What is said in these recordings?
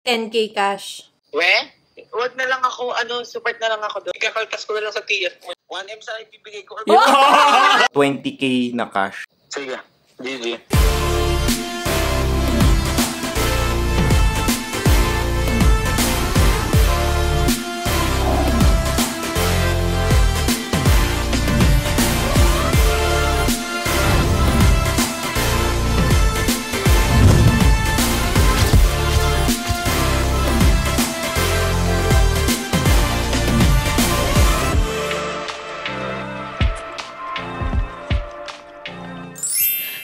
10K cash. Wag na lang ako, support na lang ako doon. Ikakaltas ko na lang sa TF mo. 1M sa ibibigay ko. 20K na cash. Sige, GG.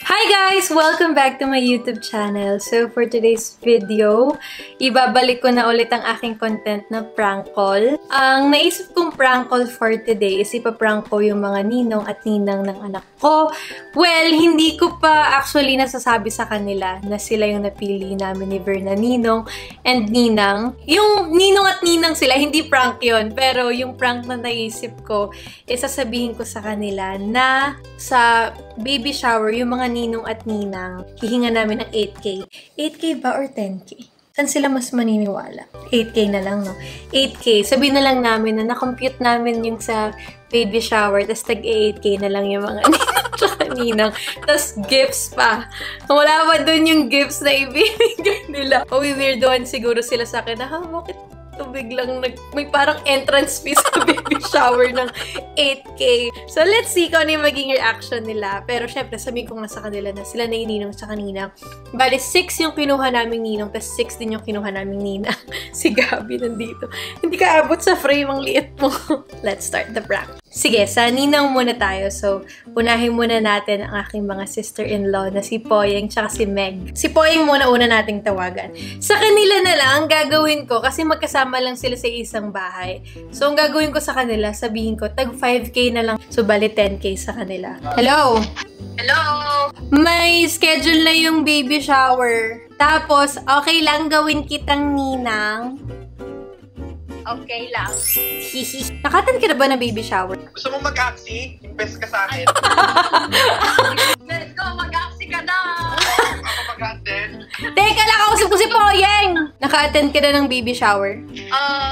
Hi guys! Welcome back to my YouTube channel. So for today's video, ibabalik ko na ulit ang aking content na prank call. Ang naisip kong prank call for today is ipaprank ko yung mga ninong at ninang ng anak ko. Well, hindi ko pa actually nasasabi sa kanila na sila yung napili namin ni Verna, ninong and ninang. Yung ninong at ninang sila, hindi prank yon. Pero yung prank na naisip ko, sasabihin ko sa kanila na sa baby shower, yung mga ninong at ninang, hihinga namin ng 8K. 8K ba or 10K? Saan sila mas maniniwala? 8K na lang, no? 8K. Sabihin na lang namin na na-compute namin yung sa baby shower, tapos tag-8K na lang yung mga ninang tsaka ninang. Tapos gifts pa. Wala pa dun yung gifts na ibibigay nila. O weirdoan siguro sila sa akin na, bakit biglang may parang entrance fee sa baby shower ng 8K. So, let's see kung ano yung maging reaction nila. Pero, syempre, sabihin ko nga sa kanila na sila na yung ninong sa kanina. Bale, 6 yung kinuha naming ninong, tapos 6 din yung kinuha naming nina. Si Gabi nandito. Hindi ka abot sa frame ang liit mo. Let's start the prank. Sige, sa ninang muna tayo. So, unahin muna natin ang aking mga sister-in-law na si Poyeng tsaka si Meg. Si Poyeng muna una nating tawagan. Sa kanila na lang, gagawin ko, kasi magkasama lang sila sa isang bahay. So, ang gagawin ko sa kanila, sabihin ko, tag 5K na lang. So, bali 10K sa kanila. Hello? Hello! May schedule na yung baby shower. Tapos, okay lang gawin kitang ninang? Okay lang. Nakatan ka na ba ng baby shower? Gusto mo mag-aksi? Invest ka sa akin. Let's go! Mag-aksi ka na! Ako mag-attend. Teka lang, kausap ko si Poyeng! Naka-attend ka na ng baby shower?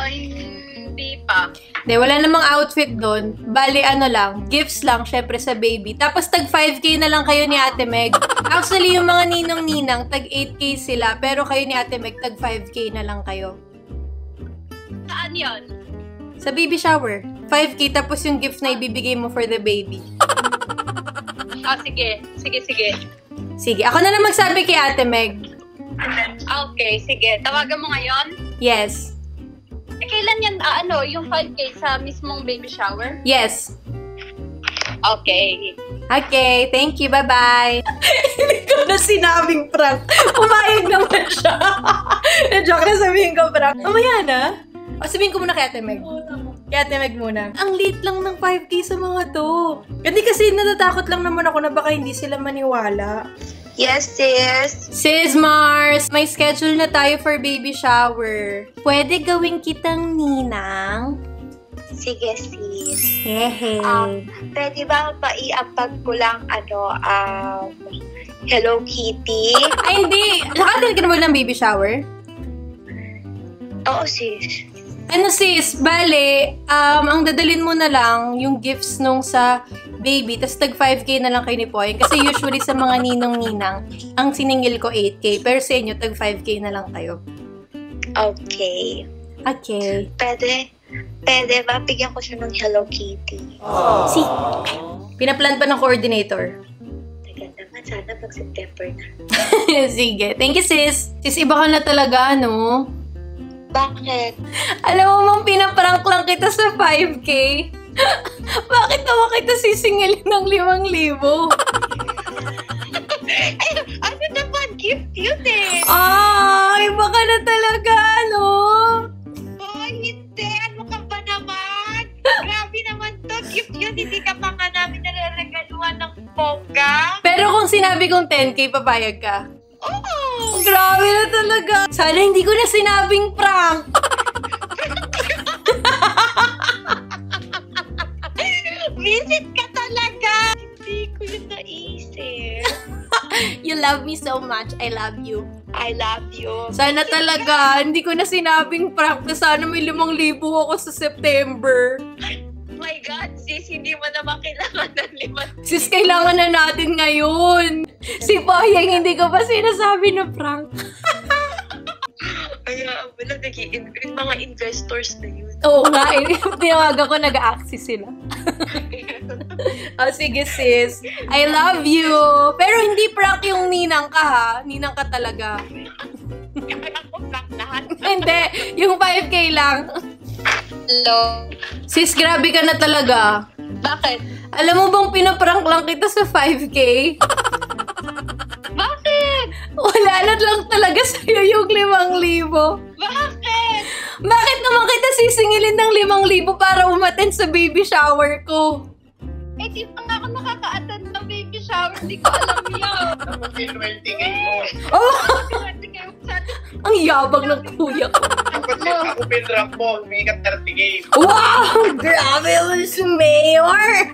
Hindi pa. Hindi, wala namang outfit doon. Bali, lang, gifts lang, syempre sa baby. Tapos, tag 5K na lang kayo ni Ate Meg. Actually, yung mga ninong-ninang, tag 8K sila. Pero kayo ni Ate Meg, tag 5K na lang kayo. Saan yun? Sa baby shower. 5K, tapos yung gift na ibibigay mo for the baby. Sige. Sige. Sige, ako na lang magsabi kay Ate Meg. Okay, sige. Tawagan mo ngayon? Yes. Kailan yan, yung 5K sa mismong baby shower? Yes. Okay. Okay, thank you. Bye-bye. Hindi ko na sinabing prank. Umayag naman siya. Joke na sabihin ko prank. Mamaya na. O, sabihin ko muna kay Ate Meg. Kay Ate Meg muna. Ang late lang ng 5K sa mga to. Hindi kasi natatakot lang naman ako na baka hindi sila maniwala. Yes, sis. Sis Mars, may schedule na tayo for baby shower. Pwede gawin kitang ninang? Sige, sis. Hehe. Pwede ba maiapag ko lang, Hello Kitty? Ay, hindi. Nakatin ka na ba ng baby shower? Oo, sis. Ano sis, bale, ang dadalhin mo na lang yung gifts nung sa baby, tas tag 5K na lang kayo ni Poy. Kasi usually sa mga ninong-ninang, ang siningil ko 8K, pero sa inyo, tag 5K na lang kayo. Okay. Okay. Pwede ba bigyan ko siya ng Hello Kitty? Si, pinaplan pa ng coordinator. Tagal naman, sana pag September na. Sige, thank you sis. Sis, iba ka na talaga, ano? Bakit? Alam mo mong pinaprank lang kita sa 5K? Bakit naman kita sisingilin ng 5,000? Ano naman? Gift yun eh! Iba ka na talaga, ano? Hindi! Ano ka ba naman? Grabe naman to. Gift yun. Hindi ka pa nga namin nare-regaluhan ng bongga. Pero kung sinabi kong 10K, papayag ka? Oo! Grabe na talaga. Sana hindi ko na sinabing prank. Visit ka talaga! Hindi ko yun naisip. You love me so much. I love you. I love you. Sana talaga, hindi ko na sinabing prank na sana may 5,000 ako sa September. My God, sis, hindi mo naman kailangan ng 5,000. Sis, kailangan na natin ngayon. Si Boyeng, hindi ko pa sinasabi na prank. Kaya, wala, yung mga investors na yun. Oo nga, tinawagan ko, nag-a-axis sila. Oh, sige sis. I love you. Pero hindi prank yung ninang ka ha. Ninang ka talaga. Kaya ako prank lahat. Hindi, yung 5K lang. Hello? Sis, grabe ka na talaga. Bakit? Alam mo bang pinaprank lang kita sa 5K? Bakit? Wala na lang talaga sa'yo yung 5,000. Bakit? Bakit naman kita sisingilin ng 5,000 para umattend sa baby shower ko? Eh, di pa nga ako nakaka-attend ng baby shower. Hindi ko alam yun. Tapos may 20K mo. Oh! Kasi kayo sa atin. Ang yabang ng kuya ko. Tapos ako pinrap mo, may 30K. Wow! Grabe mo si Mayor!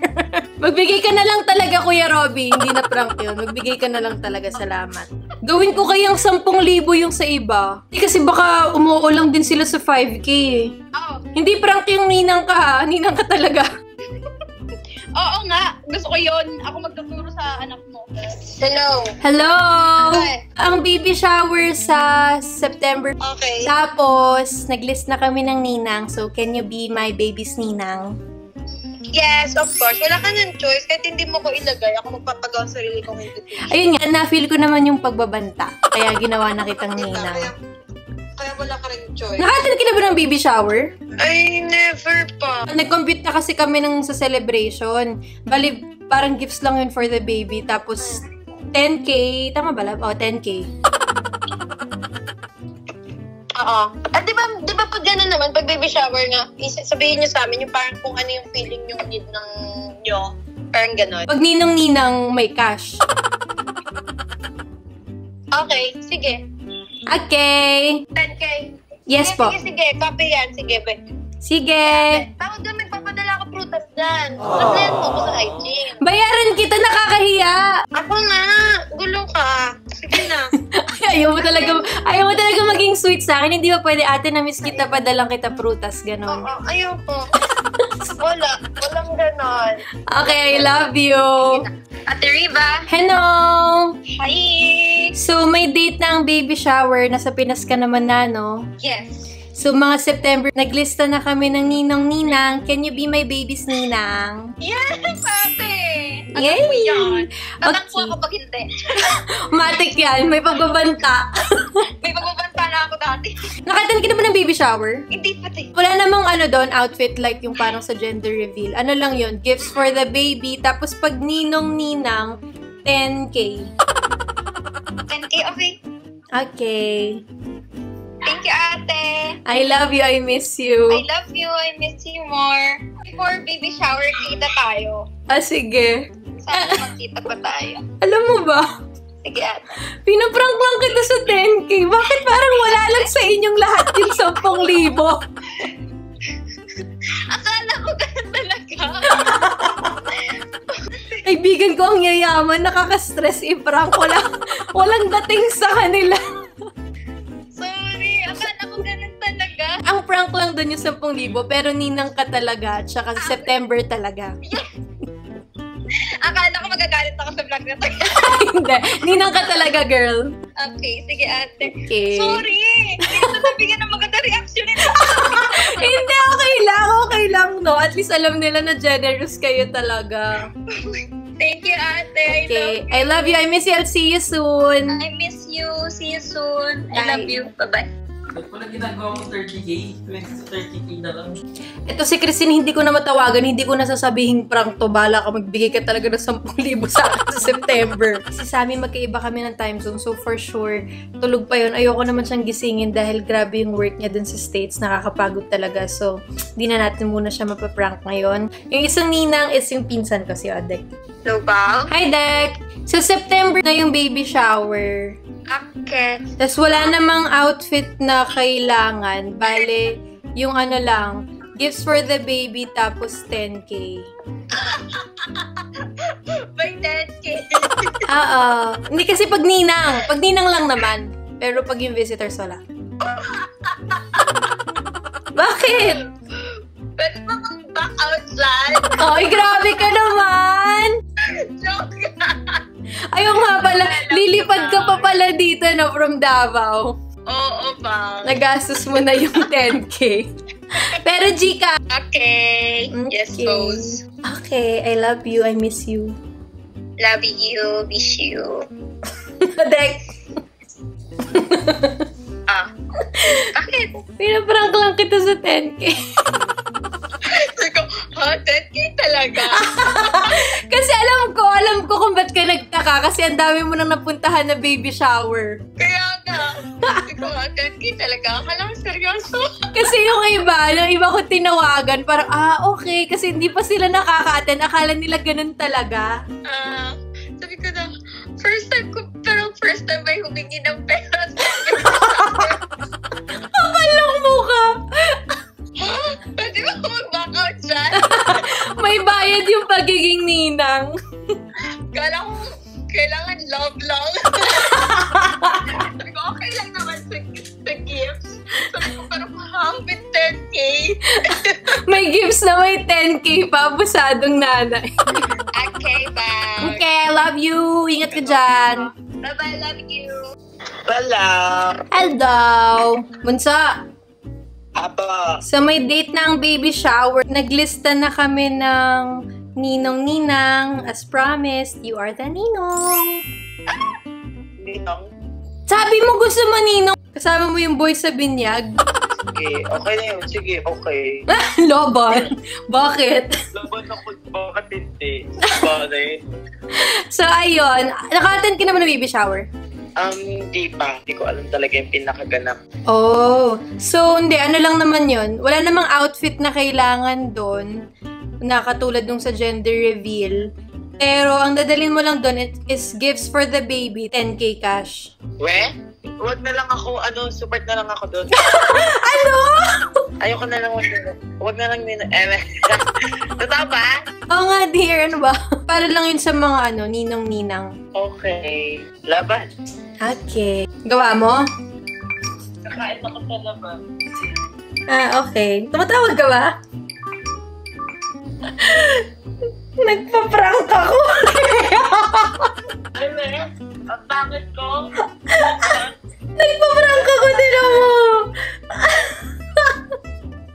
Magbigay ka na lang talaga, Kuya Robby. Hindi na prank yun. Magbigay ka na lang talaga. Salamat. Gawin ko kayang 10,000 yung sa iba. Kasi baka umuulang din sila sa 5K eh. Oo. Hindi prank yung ninang ka ha. Ninang ka talaga. Oo nga. Gusto ko yun. Ako magtuturo sa anak mo. Hello? Hello! Hi. Ang baby shower sa September. Okay. Tapos, naglist na kami ng ninang. So, can you be my baby's ninang? Yes, of course. Wala ka ng choice. Kahit hindi mo ko ilagay, ako magpapagawa sa sarili kong invitation. Ayun nga, na-feel ko naman yung pagbabanta. Kaya ginawa na kitang ninang. Kaya wala ka rin choice. Nakatid ka na ba ng baby shower? Ay, never pa. Nag-compute na kasi kami ng sa celebration. Bali, parang gifts lang yun for the baby. Tapos, 10K. Tama ba? O, 10K. Oo. At di ba pag gano'n naman, pag baby shower nga, sabihin nyo sa amin yung parang kung ano yung feeling yung need ng nyo. Parang gano'n. Pag ninong-ninang may cash. Okay, sige. Okay. 10K. Yes sige, po. Sige, copy yan. Sige, be. Sige. Tawag doon, magpapadala ka prutas dyan. Applyan mo ko sa IG. Bayaran kita, nakakahiya. Ako nga. Gulo ka. Sige na. Ayaw mo talaga maging sweet sa akin. Hindi ba pwede, ate, na-miss kita, padalang kita prutas, ganon. Oo, ayoko. Walang ganon. Okay, I love you. Ate Riva. Hello! Hi! So, may date na ang baby shower. Nasa Pinas ka naman na, no? Yes. So, mga September, naglista na kami ng ninong-ninang. Can you be my baby's ninang? Yes, ate! Yay! Alam mo yan. Tatak po Okay. ako pag hindi. Matik yan. May pagbabanta. May pagbabanta na ako dati. Nakatan ka na ba ng baby shower? Hindi pati. Wala namang doon, outfit like yung parang sa gender reveal. Ano lang yun, gifts for the baby. Tapos pag ninong-ninang, 10K. 10K, okay. Okay. Thank you, ate. I love you, I miss you. I love you. I miss you more. Before baby shower, kita tayo. Sige. Sana magkita pa tayo. Alam mo ba? Sige, ate. Pinaprank lang kita sa 10K. Bakit parang wala lang sa inyong lahat yung 10,000? Akala ko ganun talaga. Kaibigan ko ang yayaman, nakaka-stress i-prank. Walang dating sa kanila. Sorry, akala ko ganun talaga. Ang prank lang doon yung 10,000, pero ninang ka talaga, tsaka sa September talaga. Akala ko magagalit ako sa vlog na to. Hindi, ninang ka talaga, girl. Okay, sige, ate. Okay. Sorry, hindi ko nabigyan ng maganda reaction nito. Hindi, okay lang, no? At least alam nila na generous kayo talaga. Thank you, ate. Okay, I love you, I miss you, I'll see you soon. I miss you. See you soon. I Bye. love you. Bye-bye. Ba't pala ginagawa mo 30K? 20 to 30K na lang. Ito si Christine, hindi ko na matawagan, hindi ko na sasabihing prank to. Bala ka, magbigay ka talaga ng 10,000 sa akin sa September. Kasi sa amin, magkaiba kami ng time zone. So for sure, tulog pa yun. Ayoko naman siyang gisingin dahil grabe yung work niya dun sa States. Nakakapagod talaga. So, di na natin muna siya mapaprank ngayon. Yung isang ninang is yung pinsan ko, si Odek. Hello, Bao. Hi, Dek! Sa September na yung baby shower. Okay. Tapos wala namang outfit na kailangan. Bale, yung lang, gifts for the baby tapos 10K. By 10K. Oo. Hindi kasi pag ninang lang naman. Pero pag yung visitors, wala. Bakit? Pwede ba mag-back outside? Ay, grabe ka naman! Joke lang. Ayun nga pala, lilipad ka pa pala dito na from Davao. Oo ba? Nagastos mo na yung 10K. Pero Gika. Okay. Yes, boss. Okay, I love you, I miss you. Love you, miss you. Dek. Bakit? Pinaprank lang kita sa 10K. Sabi ko, 10K talaga? Kasi alam ko kung ba't ka nagtaka. Kasi ang dami mo nang napuntahan na baby shower. Kaya nga. Sabi ko, 10K talaga? Akala ko seryoso. Kasi yung iba ko tinawagan, parang, okay. Kasi hindi pa sila nakaka-attend. Akala nila ganun talaga. Sabi ko na, first time may humingi ng pera. Kapal lang mukha. Pwede ba mag-back out dyan? May bayad yung pagiging ninang. Kala ko, kailangan love lang. Sabi ko, okay lang naman sa gifts. Sabi ko, parang with 10K. May gifts na may 10K pa. Abusadong nanay. Okay, bye. Okay, I love you. Ingat ka dyan. Bye-bye, love you. Wala. Hello. Bunsa. Aba. So, may date na ang baby shower. Naglista na kami ng ninong-ninang. As promised, you are the ninong. Ninong. Sabi mo gusto mo ninong. Kasama mo yung boy sa binyag. Sige, okay na yun. Sige, okay. Loban. Bakit? Laban ako, bakit hindi? Bakit? So, ayun. Naka-attend ka naman ng baby shower? Hindi pa. Hindi ko alam talaga yung pinakaganap. Oh. So, hindi. Ano lang naman yon. Wala namang outfit na kailangan doon na katulad nung sa gender reveal. Pero, ang dadalhin mo lang doon is gifts for the baby, 10K cash. Huwag na lang ako, support na lang ako doon. Ano? Ayoko na lang, huwag na lang Totoo ba? Oo nga, dear. Ano ba? Para lang yun sa mga ninong-ninang. Okay. Laban. Okay. Gawa mo? Kakain ako sa laban. Okay. Tumatawag ka ba? Nagpa-prank ako. Ano eh? Ang pangit ko. Nagpa-prank ako, tira mo.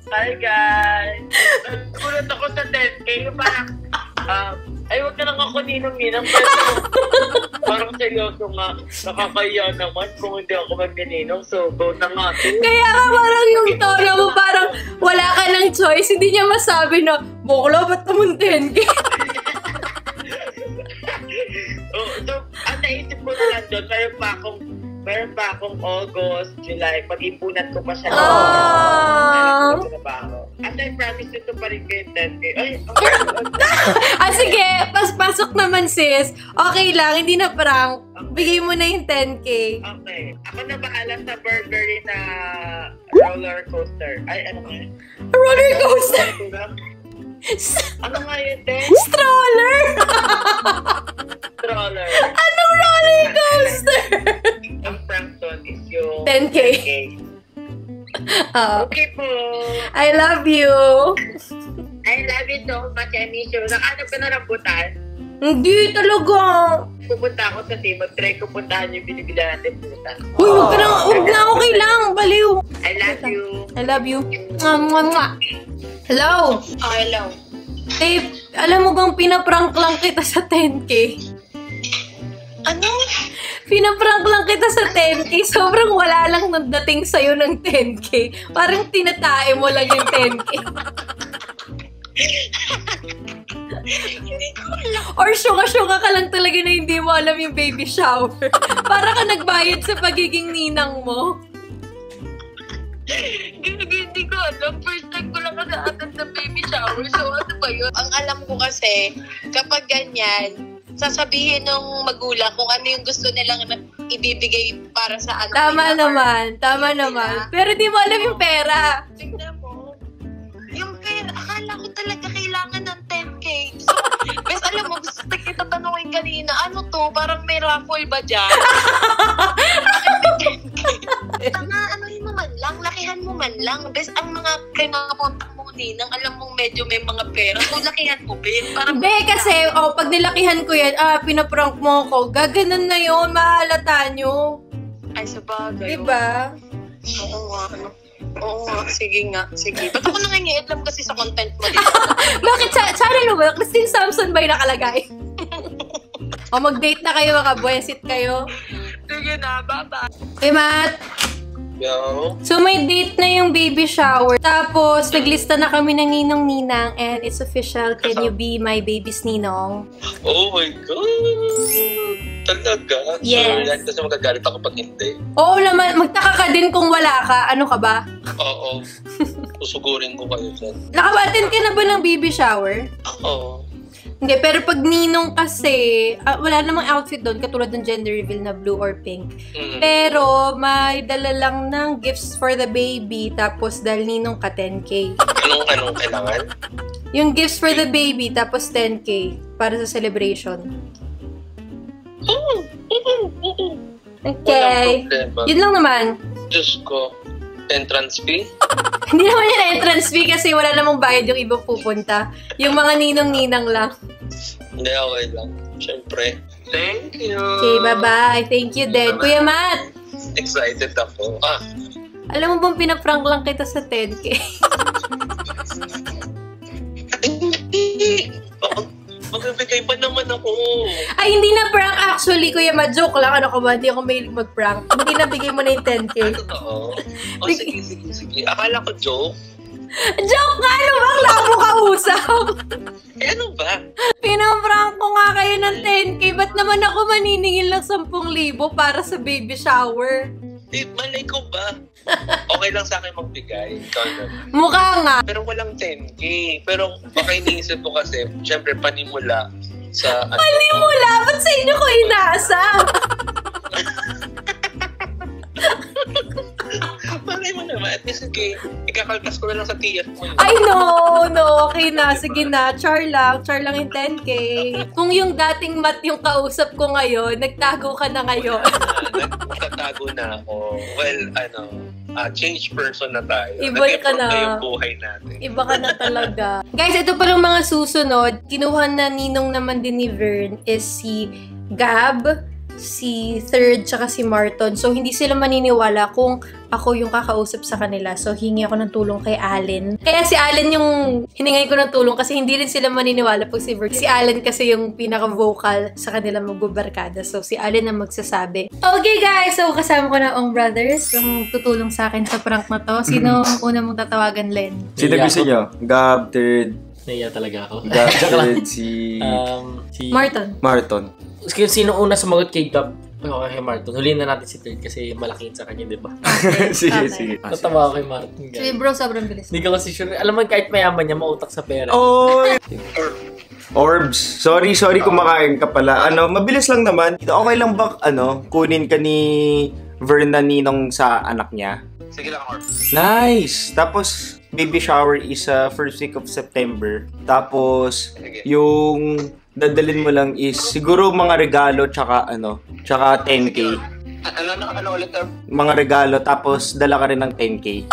Hi guys! Nagkulot ako sa 10K. Yung parang, ay huwag na lang ako ninong-ninang. Parang seryoso nga. Nakakaya naman kung hindi ako magninong. So, go na nga. Kaya nga parang yung tono mo parang wala ka ng choice. Hindi niya masabi na, Bokla, ba't naman 10K? So, ang naisip ko na lang doon, meron pa akong August, July, pag-ipunan ko pa siya. At I promise you to pa rin kayo 10K. Ay, Sige, pasok naman sis. Okay lang, hindi na prank. Bigay mo na yung 10K. Okay. Ako na bahala sa Burberry na roller coaster. Ay, ano nga yun? Roller coaster? Ano nga yun, te? Stroller? Stroller. Anong roller coaster? Ang prank doon is yung 10K. Okay po. I love you. I love you so much. I miss you. Nakahanap ka na rambutan? Hindi talaga. Pupunta ako sa team. Mag-try ko puntahan yung binibilan natin pumunta. Uy, huwag na, okay lang. Baliw. I love you. I love you. Mwah. Hello. Hello. Eh, alam mo bang pinaprank lang kita sa 10K? Ano? Pinaprank lang kita sa 10K. Sobrang wala lang nagdating sa'yo ng 10K. Parang tinatae mo lang yung 10K. Hindi ko alam. Or syuka-syuka ka lang talaga na hindi mo alam yung baby shower. Para ka nagbayad sa pagiging ninang mo. Hindi ko alam. First time ko lang nag-attend ng baby shower. So, ano ba yun? Ang alam ko kasi, kapag ganyan, sasabihin ng magulang kung ano yung gusto nilang ibibigay para sa anak nila. Tama naman. Pero di mo alam yung pera. Tignan mo. Yung pera, akala ko talaga kailangan ng 10K. So, bes, alam mo, gusto kita tanongin namin kanina, ano to? Parang may raffle ba dyan? Tama, anuhin mo man lang, lakihan mo man lang. Bes, ang mga kinapuntak mo ninang, alam mong medyo may mga pera. So, lakihan mo, Ben. Parang Hindi, kasi, pag nilakihan ko yan, pinaprank mo ako, gaganon na yun, mahalata nyo. ay, sabagay. Diba? Oo nga, ano. Oo nga, sige nga, sige. Ba't ako nangingiit lang kasi sa content mo dito? Bakit channel mo ba? Christine Samson ba yung nakalagay? O mag-date na kayo, makabuesit kayo. Sige na, bye-bye. Okay, Matt? Yo. So, may date na yung baby shower. Tapos, naglista na kami ng ninong-ninang and it's official. Can you be my baby's ninong? Oh my God! Talaga? Yes. So, yan kasi magagalit ako pag hindi. Oo naman, magtaka ka din kung wala ka. Ano ka ba? Oo. Susugurin ko kayo dyan. Naka-attend ka na ba ng baby shower? Oo. Hindi, pero pag ninong kasi, wala namang outfit doon, katulad ng gender reveal na blue or pink. Pero, may dala lang ng gifts for the baby, tapos dahil ninong ka 10K. Anong kailangan? Yung gifts for the baby, tapos 10K para sa celebration. Okay. Walang problema. Yun lang naman. Diyos ko. Entrance fee? Hindi naman yan entrance fee kasi wala namang bayad yung ibang pupunta. Yung mga ninong-ninang lang. Hindi, okay lang. Siyempre. Thank you. Okay, bye-bye. Thank you din. Kuya Matt, Excited ako. alam mo bang pinaprank lang kita sa 10K? Magbibigay pa naman ako. Ay, hindi na prank actually, Kuya Matt. Joke lang. Ano ka ba? Hindi ako mahilig mag-prank. Hindi na bigay mo na yung 10K. Totoo. Sige. Akala ko joke. Joke nga! Ano bang labo ka usap? Eh, ano ba? Pinaprank ko nga kayo ng 10K. Ba't naman ako maniningil ng 10,000 para sa baby shower? Eh, malay ko ba? Okay lang sa akin magbigay. Ikaw naman. Mukha nga. Pero walang 10K. Pero baka iniisip ko kasi, syempre, panimula sa... Panimula? Ba't sa inyo ko inaasa? Malay mo naman. At least, okay, ikakaltas ko na lang sa TF mo. Ay, no. Okay na. Sige na. Char lang yung 10K. Kung yung dating Matt yung kausap ko ngayon, nagtago ka na ngayon. Nagtatago na ako. Well, change person na tayo. Iba ka na. Na yung buhay natin. Iba ka na talaga. Guys, ito pa lang mga susunod. Kinuha na ninong naman din ni Vern is si Gab, si Third, tsaka si Marton. So, hindi sila maniniwala kung ako yung kakausap sa kanila. So, hingi ako ng tulong kay Allen. Kaya si Allen yung hiningay ko ng tulong kasi hindi rin sila maniniwala pag si Vern. Si Allen kasi yung pinaka-vocal sa kanila magbubarkada. So, si Allen ang magsasabi. Okay, guys! So, kasama ko na ang brothers yung tutulong sa akin sa prank na to. Sino ang una mong tatawagan, Len? Sino gusto nyo? Gab, Third. Naiya talaga ako. Gab, Third, si Marton. Sino una sumagot kay Gab? Okay, Martin. Huliin na natin si Third kasi malaking sa kanya, di ba? Sige. Tatawa ako kay Martin. Sige, bro, sobrang bilis. Hindi ka kasi sure. Alam mo, kahit mayaman niya, mautak sa pera. Oh! Orbs. Sorry kumakain ka pala. Mabilis lang naman. Okay lang ba, kunin ka ni Verna ninong sa anak niya? Sige lang, Orbs. Nice! Tapos, baby shower is first week of September. Tapos, Sige. yung dadalhin mo lang is siguro mga regalo tsaka 10K. Ano ulit, Orbs? Mga regalo tapos dala ka rin ng 10K.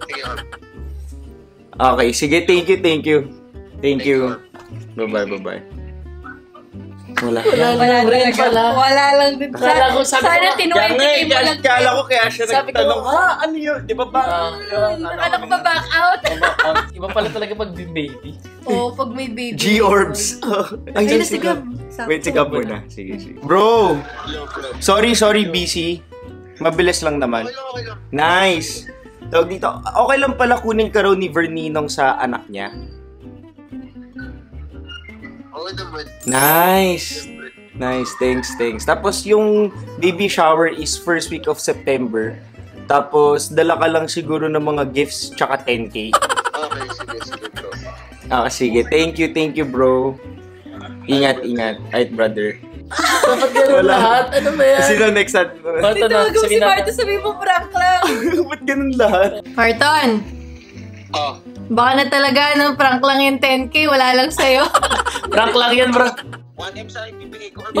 Sige, Orbs. Okay, sige, thank you. Bye-bye. Wala lang din. Kala ko sabi Sana ko, tinuwi mo lang. Kala ko kaya siya Sabi ko, nagtanong, ano yun? Di ba ba? Ano ko ba back out? Iba pala talaga pag baby. Oo, pag may baby. G-Orbs. Ayun, si Gab. Wait, si Gab muna. Sige. Bro! Sorry, busy. Mabilis lang naman. Okay lang. Nice! Tawag dito, okay lang pala kunin ka raw ni Verninong sa anak niya. Okay naman. Nice, thanks. Tapos yung baby shower is first week of September. Tapos dala ka lang siguro ng mga gifts tsaka 10K. Okay, sige, bro. Sige, thank you bro. Ingat. Right, brother. Dapat gano'n lahat? Ano ba yan? Sino next at? Tawag mo si Marton, sabi mo prank lang. Ba't ganun lahat? Marton, baka na talaga, prank lang yung 10K, wala lang sa'yo. Prank lang yan, bro. 1M sa ibibigay ko. Hindi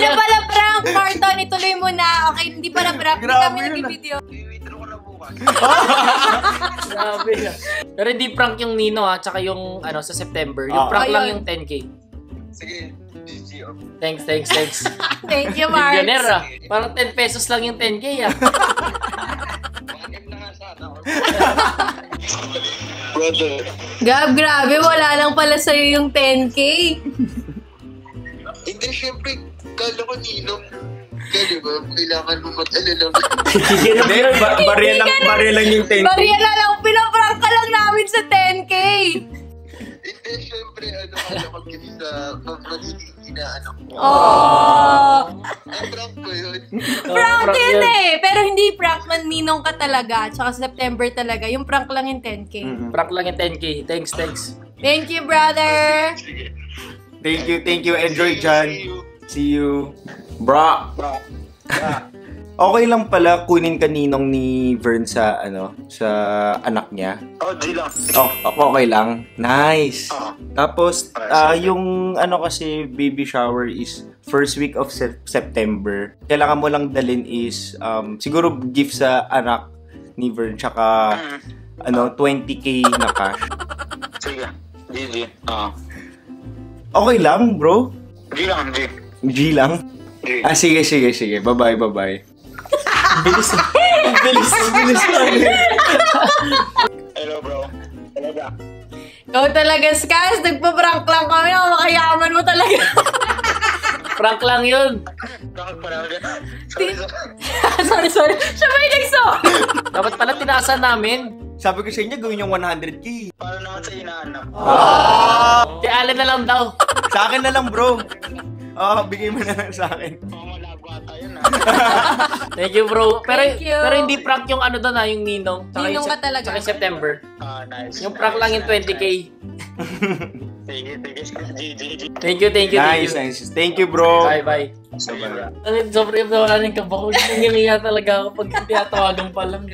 na pala prank, Marton. Ituloy mo na. Okay, hindi pala prank. Hindi kami nag-video. I-withdraw ko na bukas. Grabe. Pero hindi prank yung Nino tsaka yung sa September. Yung prank lang yung 10K. Sige, GG. Thanks. Thank you, Mark. Millionaire Parang 10 pesos lang yung 10K 1M na nga sana. Brother. Gab, grabe. Wala lang pala sa'yo yung 10K. Hindi, syempre, kala ko Ninong. Kaya ba, kailangan mo mag-alala. Hindi, barya lang yung 10K. Barya na lang. Pinaprank ka lang namin sa 10K. Hindi, syempre, kala ko kasi sa magiging inaanak mo. Oh. Ang prank ko yun. Prank yun Pero hindi prank man Ninong ka talaga. Tsaka September talaga. Yung prank lang yung 10K. Prank lang yung 10K. Thanks. Thank you, brother. Thank you. Enjoy, John. See you. Bra. Okay lang pala kunin kaninong ni Vern sa anak niya. Oh, di lang. Okay lang. Nice. Tapos yung kasi baby shower is first week of September. Kailangan mo lang dalhin is siguro gift sa anak ni Vern tsaka 20K na cash. Sige. GG. Okay lang, bro. G lang, G. G lang. G. Sige. Bye. Bilis. Hello, bro. Talaga. Ikaw talaga, Skaz. Nagpa-prank lang kami. Makayaman mo talaga. Prank lang yun. Prank pa lang. Sorry. Siya ba yung nagsorry? Dapat pala tinaasan namin. Sabi ko sa inyo, gawin yung 100K. Paano naman sa inaanak? Kay Allen na lang daw. Sa akin na lang, bro. Bigay mo na lang sa akin. Malagwa tayo na. Thank you, bro. Thank you. Pero hindi prank yung doon yung Ninong. Ninong ka talaga. Tsaka yung September. Nice. Yung prank lang yung 20K. Sige. GG. Thank you. Nice. Thank you, bro. Bye. Sobrang wala nang kabako. Nangyayaya talaga ako pag tinatawagan pa lang.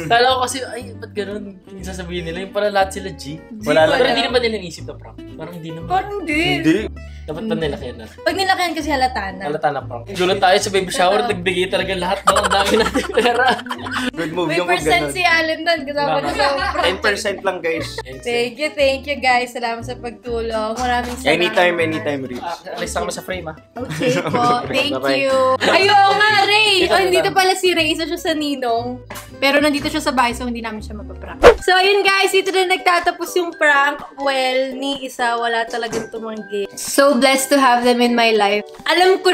Kala ko kasi, ba't ganun? Yung sasabihin nila, yung pala lahat sila G. Wala lang. Pero hindi naman nila naisip na prank. Parang hindi naman. Parang hindi. Dapat pa nila kaya na. Pag nilakihan kasi halata na. Halata na prank. Gulat tayo sa baby shower, nagbigay talaga lahat. Ang dami natin pera. Good move May yung pag percent ganun. si Allen doon. Kasama na sa prank. 10% lang, guys. Thank you guys. Salamat sa pagtulong. Maraming salamat. Anytime, Rich. Alis na kami sa frame Okay po. Thank Bye-bye. you. Ayun nga, Ray. Dito, Dito pala si Ray. Isa siya sa Ninong. Pero nandito siya sa bahay, so hindi namin siya mapaprank. So, ayun guys. Dito na nagtatapos yung prank. Well, ni isa, wala talagang tumanggi. So blessed to have them in my life. Alam ko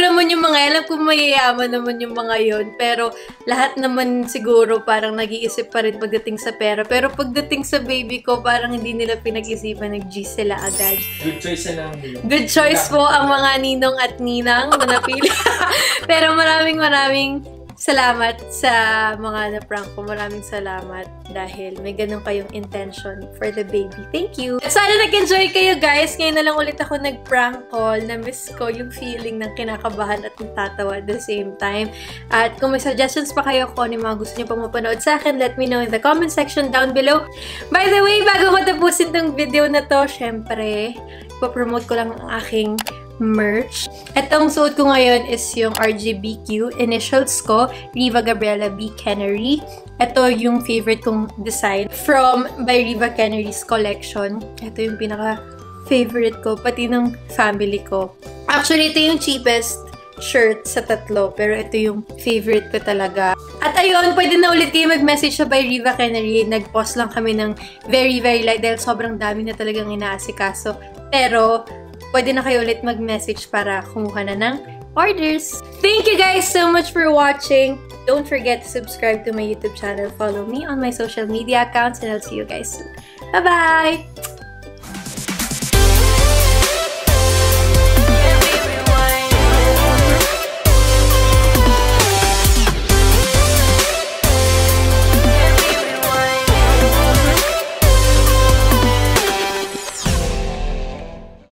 mayayaman naman yung mga yon. Pero lahat naman siguro parang nag-iisip pa rin pagdating sa pera. Pero pagdating sa baby ko, parang hindi nila pinag-isipan. Nag-G sila agad. Good choice na lang. Good choice po ang mga ninong at ninang na napili. Pero maraming salamat sa mga na-prank ko. Maraming salamat dahil may ganun kayong intention for the baby. Thank you! At sana nag-enjoy kayo guys. Ngayon na lang ulit ako nag-prank call. Na-miss ko yung feeling ng kinakabahan at natatawa at the same time. At kung may suggestions pa kayo kung ano yung mga gusto niyo pang mapanood sa akin, let me know in the comment section down below. By the way, bago ko tapusin tong video na to, syempre, ipopromote ko lang ang aking merch. At ang suot ko ngayon is yung RGBQ. Initials ko, Riva Gabriela B. Canary. Ito yung favorite kong design from by Riva Canary's collection. Ito yung pinaka-favorite ko, pati ng family ko. Actually, ito yung cheapest shirt sa tatlo, pero ito yung favorite ko talaga. At ayun, pwede na ulit kayo mag-message sa by Riva Canary. Nag-post lang kami ng very light dahil sobrang dami na talagang inaasikaso. Pero, pwede na kayo ulit mag-message para kumuha na ng orders. Thank you guys so much for watching. Don't forget to subscribe to my YouTube channel. Follow me on my social media accounts and I'll see you guys soon. Bye-bye!